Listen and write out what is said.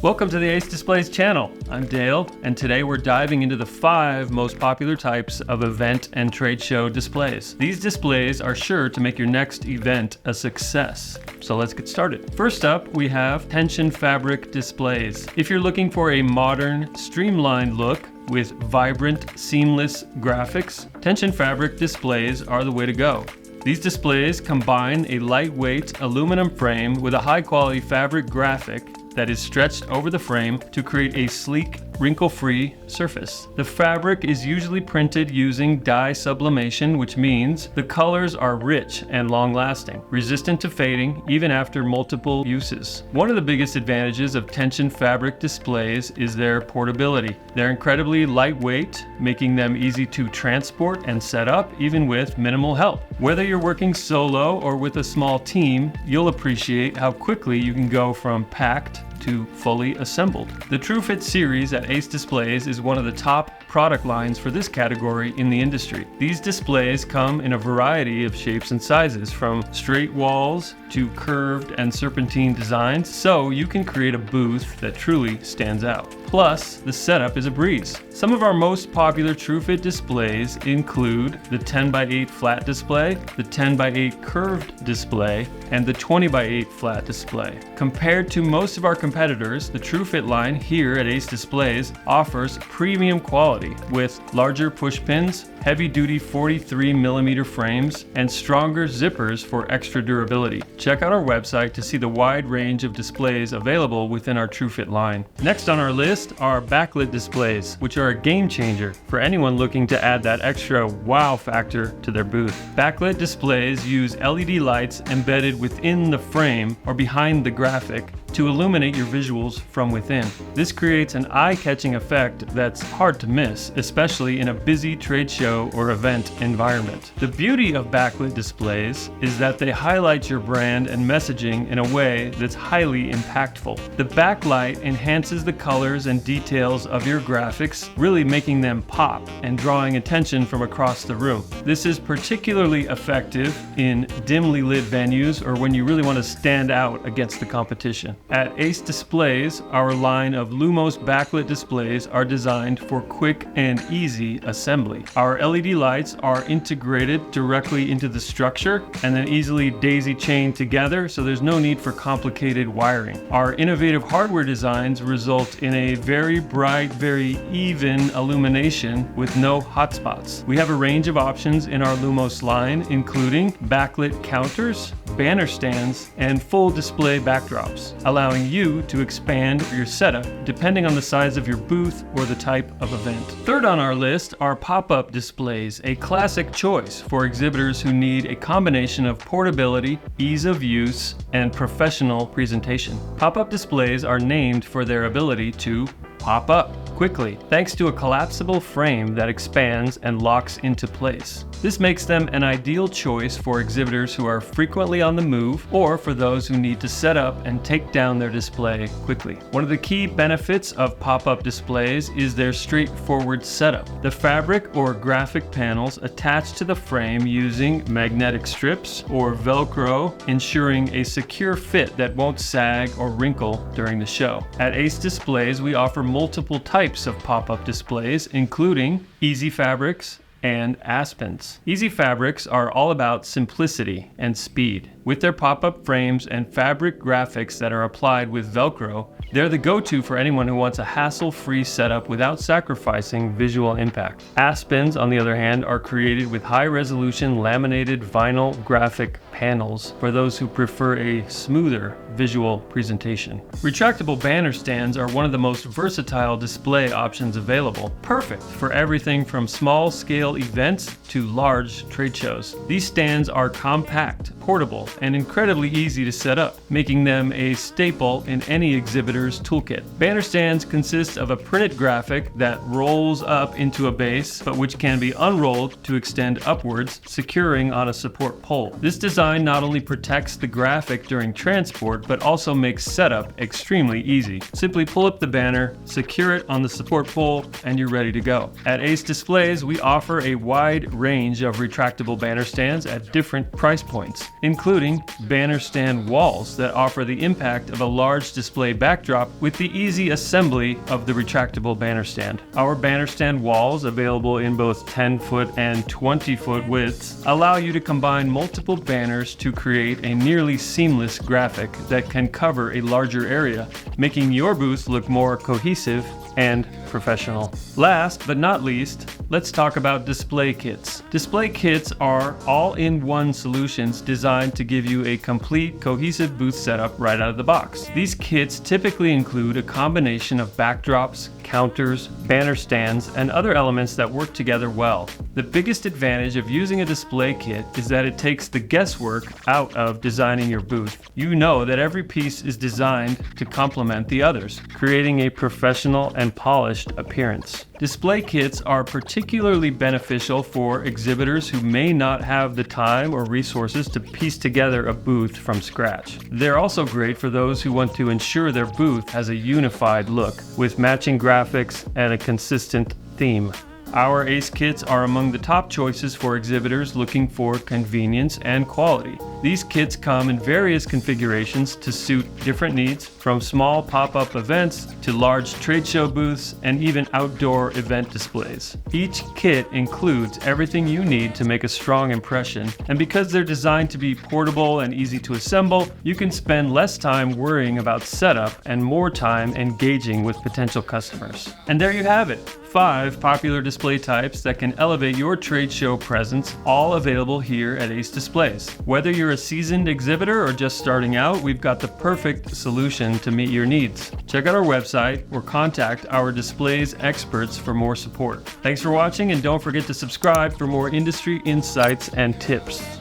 Welcome to the Ace Displays channel. I'm Dale, and today we're diving into the 5 most popular types of event and trade show displays. These displays are sure to make your next event a success. So let's get started. First up, we have tension fabric displays. If you're looking for a modern, streamlined look with vibrant, seamless graphics, tension fabric displays are the way to go. These displays combine a lightweight aluminum frame with a high-quality fabric graphic that is stretched over the frame to create a sleek, wrinkle-free surface. The fabric is usually printed using dye sublimation, which means the colors are rich and long-lasting, resistant to fading even after multiple uses. One of the biggest advantages of tension fabric displays is their portability. They're incredibly lightweight, making them easy to transport and set up even with minimal help. Whether you're working solo or with a small team, you'll appreciate how quickly you can go from packed to fully assembled. The Tru-Fit series at Ace Displays is one of the top product lines for this category in the industry. These displays come in a variety of shapes and sizes, from straight walls to curved and serpentine designs, so you can create a booth that truly stands out. Plus, the setup is a breeze. Some of our most popular Tru-Fit displays include the 10x8 flat display, the 10x8 curved display, and the 20x8 flat display. Compared to most of our competitors, the Tru-Fit line here at Ace Displays offers premium quality with larger push pins, heavy-duty 43mm frames, and stronger zippers for extra durability. Check out our website to see the wide range of displays available within our Tru-Fit line. Next on our list are backlit displays, which are a game changer for anyone looking to add that extra wow factor to their booth. Backlit displays use LED lights embedded within the frame or behind the graphic to illuminate your visuals from within. This creates an eye-catching effect that's hard to miss, especially in a busy trade show or event environment. The beauty of backlit displays is that they highlight your brand and messaging in a way that's highly impactful. The backlight enhances the colors and details of your graphics, really making them pop and drawing attention from across the room. This is particularly effective in dimly lit venues or when you really want to stand out against the competition. At Ace Displays, our line of Lumos backlit displays are designed for quick and easy assembly. Our LED lights are integrated directly into the structure and then easily daisy-chained together, so there's no need for complicated wiring. Our innovative hardware designs result in a very bright, very even illumination with no hotspots. We have a range of options in our Lumos line, including backlit counters, banner stands, and full display backdrops, allowing you to expand your setup depending on the size of your booth or the type of event. Third on our list are pop-up displays, a classic choice for exhibitors who need a combination of portability, ease of use, and professional presentation. Pop-up displays are named for their ability to pop up quickly, thanks to a collapsible frame that expands and locks into place. This makes them an ideal choice for exhibitors who are frequently on the move or for those who need to set up and take down their display quickly. One of the key benefits of pop-up displays is their straightforward setup. The fabric or graphic panels attach to the frame using magnetic strips or Velcro, ensuring a secure fit that won't sag or wrinkle during the show. At Ace Displays, we offer multiple types of pop-up displays, including easy fabrics and aspens. Easy fabrics are all about simplicity and speed. With their pop-up frames and fabric graphics that are applied with Velcro, they're the go-to for anyone who wants a hassle-free setup without sacrificing visual impact. Aspens, on the other hand, are created with high-resolution laminated vinyl graphic panels for those who prefer a smoother visual presentation. Retractable banner stands are one of the most versatile display options available, perfect for everything from small-scale events to large trade shows. These stands are compact, portable, and incredibly easy to set up, making them a staple in any exhibitor's toolkit. Banner stands consist of a printed graphic that rolls up into a base, but which can be unrolled to extend upwards, securing on a support pole. This design design not only protects the graphic during transport, but also makes setup extremely easy. Simply pull up the banner, secure it on the support pole, and you're ready to go. At Ace Displays, we offer a wide range of retractable banner stands at different price points, including banner stand walls that offer the impact of a large display backdrop with the easy assembly of the retractable banner stand. Our banner stand walls, available in both 10-foot and 20-foot widths, allow you to combine multiple banners to create a nearly seamless graphic that can cover a larger area, making your booth look more cohesive and professional. Last but not least, let's talk about display kits. Display kits are all-in-one solutions designed to give you a complete, cohesive booth setup right out of the box. These kits typically include a combination of backdrops, counters, banner stands, and other elements that work together well. The biggest advantage of using a display kit is that it takes the guesswork out of designing your booth. You know that every piece is designed to complement the others, creating a professional and polished appearance. Display kits are particularly beneficial for exhibitors who may not have the time or resources to piece together a booth from scratch. They're also great for those who want to ensure their booth has a unified look with matching graphics and a consistent theme. Our Ace kits are among the top choices for exhibitors looking for convenience and quality. These kits come in various configurations to suit different needs, from small pop-up events to large trade show booths and even outdoor event displays. Each kit includes everything you need to make a strong impression, and because they're designed to be portable and easy to assemble, you can spend less time worrying about setup and more time engaging with potential customers. And there you have it. 5 popular display types that can elevate your trade show presence, all available here at Ace Displays. Whether you're a seasoned exhibitor or just starting out, we've got the perfect solution to meet your needs. Check out our website or contact our displays experts for more support. Thanks for watching, and don't forget to subscribe for more industry insights and tips.